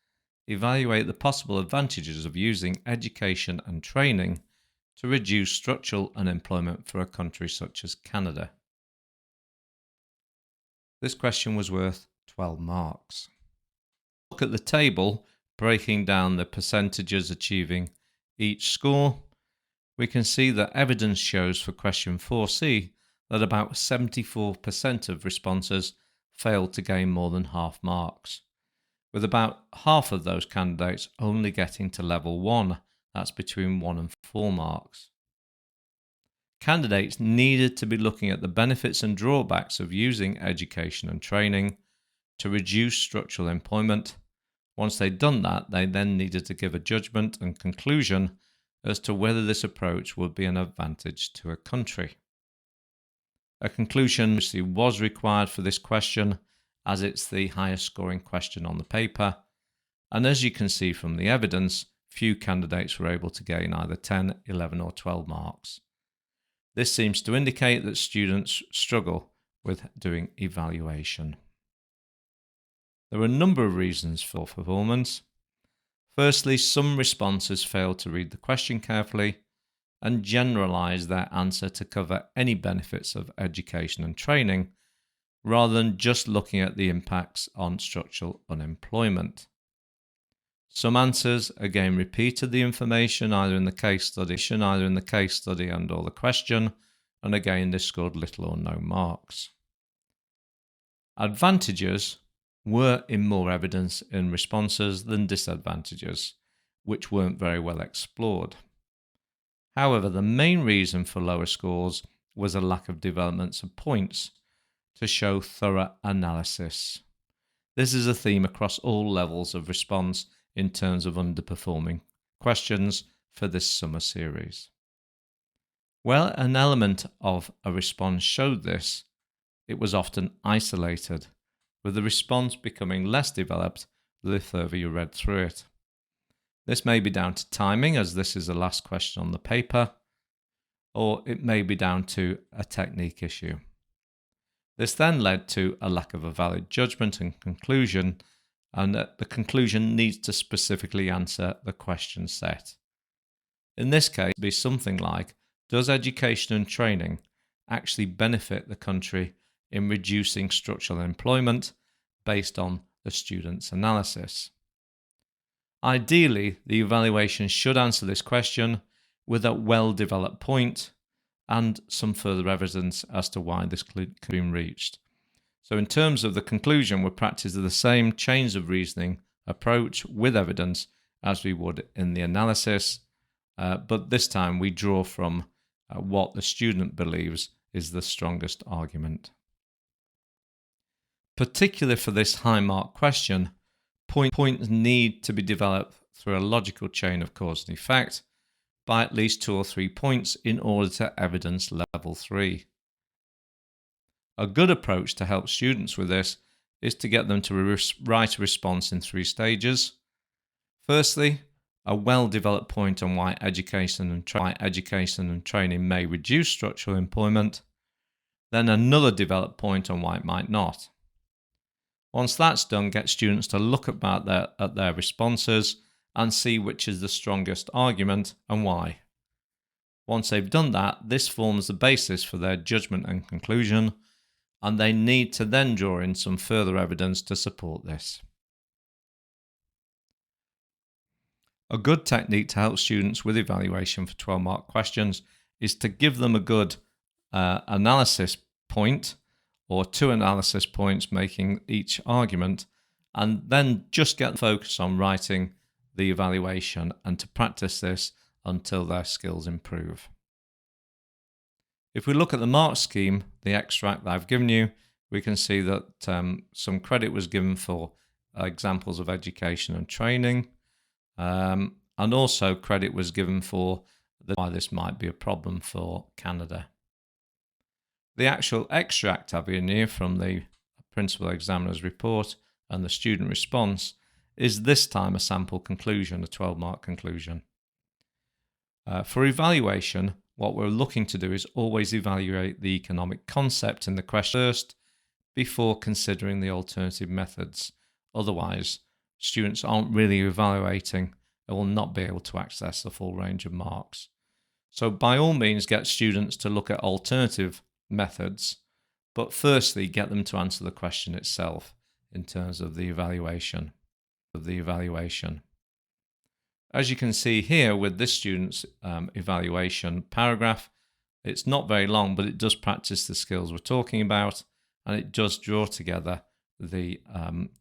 evaluate the possible advantages of using education and training to reduce structural unemployment for a country such as Canada. This question was worth 12 marks. Look at the table breaking down the percentages achieving each score. We can see that evidence shows for question 4C that about 74% of responses failed to gain more than half marks, with about half of those candidates only getting to level 1, that's between 1 and 4 marks. Candidates needed to be looking at the benefits and drawbacks of using education and training to reduce structural employment. Once they'd done that, they then needed to give a judgment and conclusion as to whether this approach would be an advantage to a country. A conclusion was required for this question, as it's the highest scoring question on the paper, and as you can see from the evidence, few candidates were able to gain either 10, 11 or 12 marks. This seems to indicate that students struggle with doing evaluation. There are a number of reasons for performance. Firstly, some responses failed to read the question carefully and generalize their answer to cover any benefits of education and training, rather than just looking at the impacts on structural unemployment. Some answers again repeated the information either in the case study and or the question, and again they scored little or no marks. Advantages were in more evidence in responses than disadvantages, which weren't very well explored. However, the main reason for lower scores was a lack of developments of points to show thorough analysis. This is a theme across all levels of response in terms of underperforming questions for this summer series. Where an element of a response showed this, it was often isolated, with the response becoming less developed the further you read through it. This may be down to timing, as this is the last question on the paper, or it may be down to a technique issue. This then led to a lack of a valid judgment and conclusion, and that the conclusion needs to specifically answer the question set. In this case, it would be something like, does education and training actually benefit the country in reducing structural employment based on the student's analysis? Ideally, the evaluation should answer this question with a well-developed point and some further evidence as to why this could have been reached. So in terms of the conclusion, we practice the same chains of reasoning approach with evidence as we would in the analysis, but this time we draw from what the student believes is the strongest argument. Particularly for this high mark question, points need to be developed through a logical chain of cause and effect by at least 2 or 3 points in order to evidence level 3. A good approach to help students with this is to get them to write a response in 3 stages. Firstly, a well-developed point on why education and training may reduce structural employment, then another developed point on why it might not. Once that's done, get students to look at their responses and see which is the strongest argument and why. Once they've done that, this forms the basis for their judgment and conclusion, and they need to then draw in some further evidence to support this. A good technique to help students with evaluation for 12-mark questions is to give them a good analysis point or 2 analysis points making each argument, and then just get them focused on writing the evaluation and to practice this until their skills improve. If we look at the mark scheme, the extract that I've given you, we can see that some credit was given for examples of education and training, and also credit was given for why this might be a problem for Canada. The actual extract I've given you from the principal examiner's report and the student response is this time a sample conclusion, a 12-mark conclusion. For evaluation, what we're looking to do is always evaluate the economic concept in the question first before considering the alternative methods. Otherwise, students aren't really evaluating and will not be able to access the full range of marks. So by all means, get students to look at alternative methods, but firstly, get them to answer the question itself in terms of the evaluation. As you can see here with this student's evaluation paragraph, it's not very long, but it does practice the skills we're talking about, and it does draw together the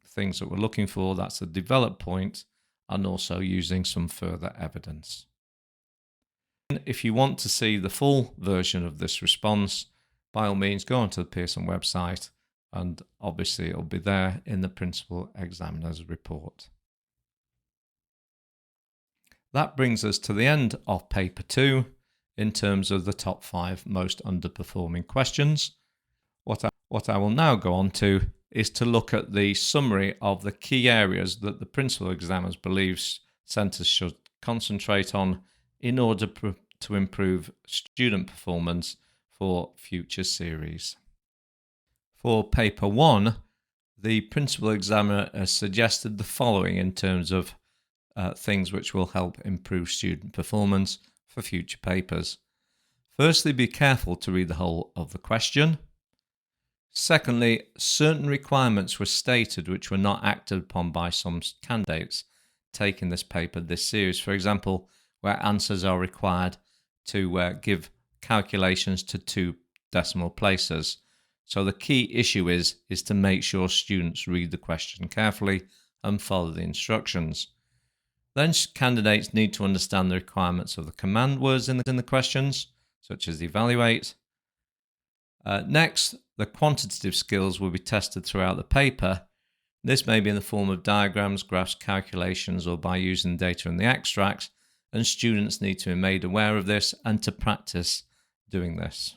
things that we're looking for. That's the develop point, and also using some further evidence. If you want to see the full version of this response, by all means, go onto the Pearson website, and obviously it'll be there in the principal examiner's report. That brings us to the end of paper 2 in terms of the top 5 most underperforming questions. What I will now go on to is to look at the summary of the key areas that the principal examiners believes centres should concentrate on in order to improve student performance for future series. For paper 1, the principal examiner has suggested the following in terms of things which will help improve student performance for future papers. Firstly, be careful to read the whole of the question. Secondly, certain requirements were stated which were not acted upon by some candidates taking this paper, this series. For example, where answers are required to give calculations to 2 decimal places. So the key issue is to make sure students read the question carefully and follow the instructions. Then candidates need to understand the requirements of the command words in the questions, such as evaluate. Next, the quantitative skills will be tested throughout the paper. This may be in the form of diagrams, graphs, calculations, or by using data in the extracts, and students need to be made aware of this and to practice doing this.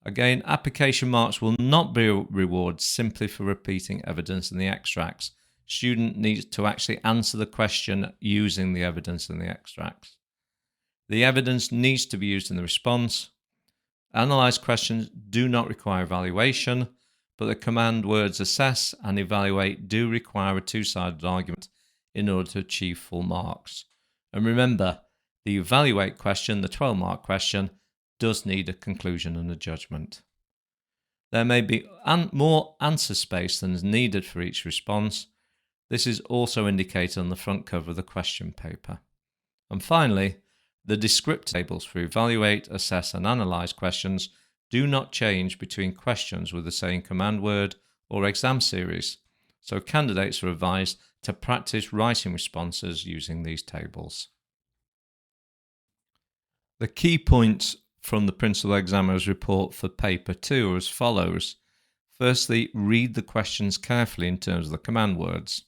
Again, application marks will not be rewarded simply for repeating evidence in the extracts. Student needs to actually answer the question using the evidence in the extracts. The evidence needs to be used in the response. Analyzed questions do not require evaluation, but the command words assess and evaluate do require a 2-sided argument in order to achieve full marks. And remember, the evaluate question, the 12-mark question, does need a conclusion and a judgment. There may be more answer space than is needed for each response. This is also indicated on the front cover of the question paper. And finally, the descriptive tables for evaluate, assess and analyze questions do not change between questions with the same command word or exam series, so candidates are advised to practice writing responses using these tables. The key points from the principal examiner's report for paper 2 are as follows. Firstly, read the questions carefully in terms of the command words.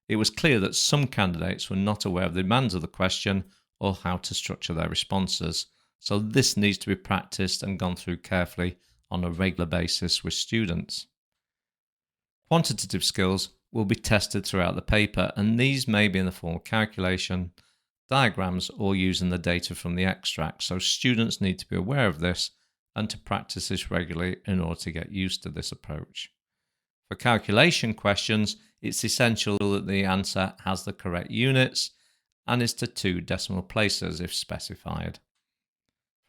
It was clear that some candidates were not aware of the demands of the question or how to structure their responses, so this needs to be practiced and gone through carefully on a regular basis with students. Quantitative skills will be tested throughout the paper, and these may be in the form of calculation, diagrams, or using the data from the extract, so students need to be aware of this and to practice this regularly in order to get used to this approach. For calculation questions, it's essential that the answer has the correct units and is to 2 decimal places if specified.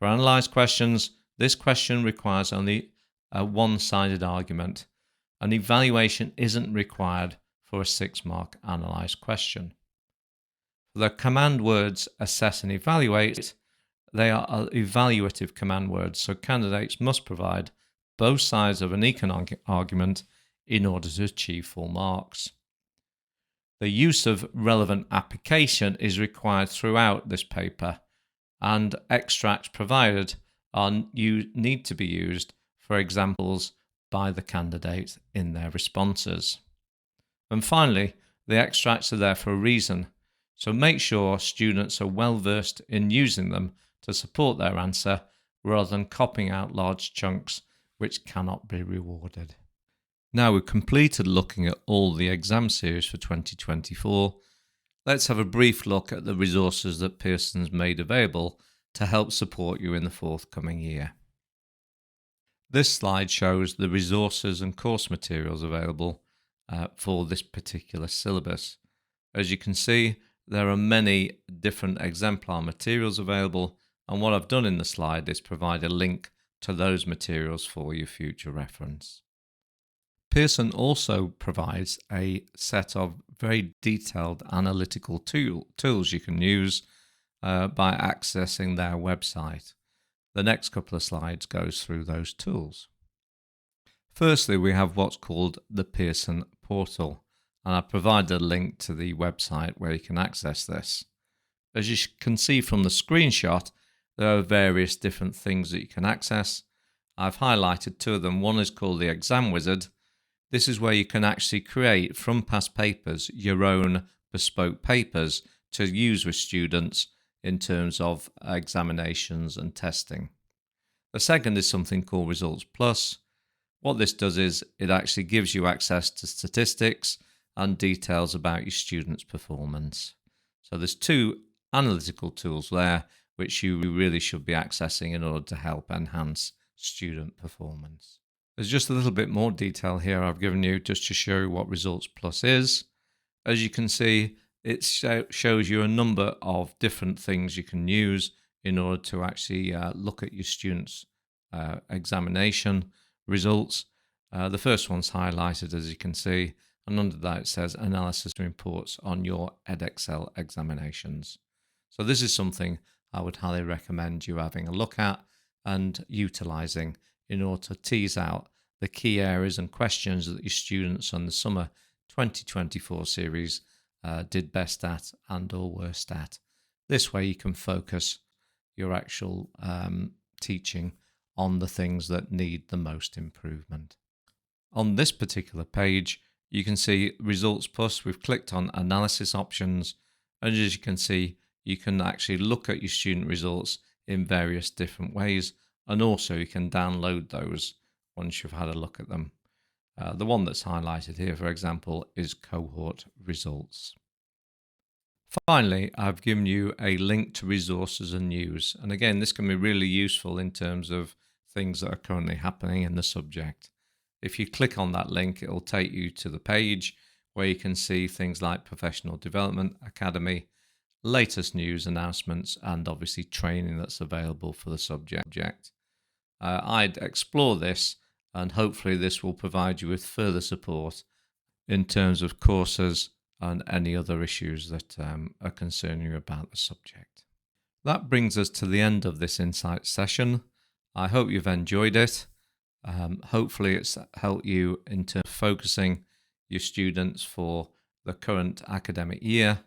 For analysed questions, this question requires only a one-sided argument. An evaluation isn't required for a 6-mark analysed question. For the command words assess and evaluate, they are evaluative command words, so candidates must provide both sides of an economic argument in order to achieve full marks. The use of relevant application is required throughout this paper, and extracts provided need to be used for examples by the candidate in their responses. And finally, the extracts are there for a reason, so make sure students are well versed in using them to support their answer rather than copying out large chunks which cannot be rewarded. Now we've completed looking at all the exam series for 2024, let's have a brief look at the resources that Pearson's made available to help support you in the forthcoming year. This slide shows the resources and course materials available for this particular syllabus. As you can see, there are many different exemplar materials available, and what I've done in the slide is provide a link to those materials for your future reference. Pearson also provides a set of very detailed analytical tools you can use by accessing their website. The next couple of slides goes through those tools. Firstly, we have what's called the Pearson portal, and I provided a link to the website where you can access this. As you can see from the screenshot, there are various different things that you can access. I've highlighted two of them. One is called the Exam Wizard. This is where you can actually create from past papers your own bespoke papers to use with students in terms of examinations and testing. The second is something called Results Plus. What this does is it actually gives you access to statistics and details about your students' performance. So there's two analytical tools there which you really should be accessing in order to help enhance student performance. There's just a little bit more detail here I've given you just to show you what Results Plus is. As you can see, it shows you a number of different things you can use in order to actually look at your students' examination results. The first one's highlighted, as you can see, and under that it says Analysis Reports on your Edexcel examinations. So this is something I would highly recommend you having a look at and utilising in order to tease out the key areas and questions that your students on the summer 2024 series did best at and or worst at. This way you can focus your actual teaching on the things that need the most improvement. On this particular page, you can see Results Plus. We've clicked on Analysis Options, and as you can see, you can actually look at your student results in various different ways, and also you can download those once you've had a look at them. The one that's highlighted here, for example, is Cohort Results. Finally, I've given you a link to resources and news, and again, this can be really useful in terms of things that are currently happening in the subject. If you click on that link, it will take you to the page where you can see things like Professional Development Academy, latest news announcements, and obviously training that's available for the subject. I'd explore this, and hopefully this will provide you with further support in terms of courses and any other issues that are concerning you about the subject. That brings us to the end of this insight session. I hope you've enjoyed it. Hopefully it's helped you in terms of focusing your students for the current academic year.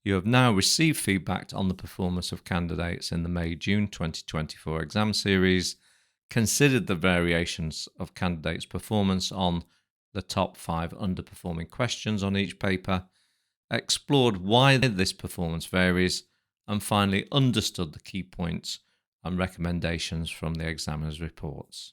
You have now received feedback on the performance of candidates in the May-June 2024 exam series, considered the variations of candidates' performance on the top 5 underperforming questions on each paper, explored why this performance varies, and finally understood the key points and recommendations from the examiner's reports.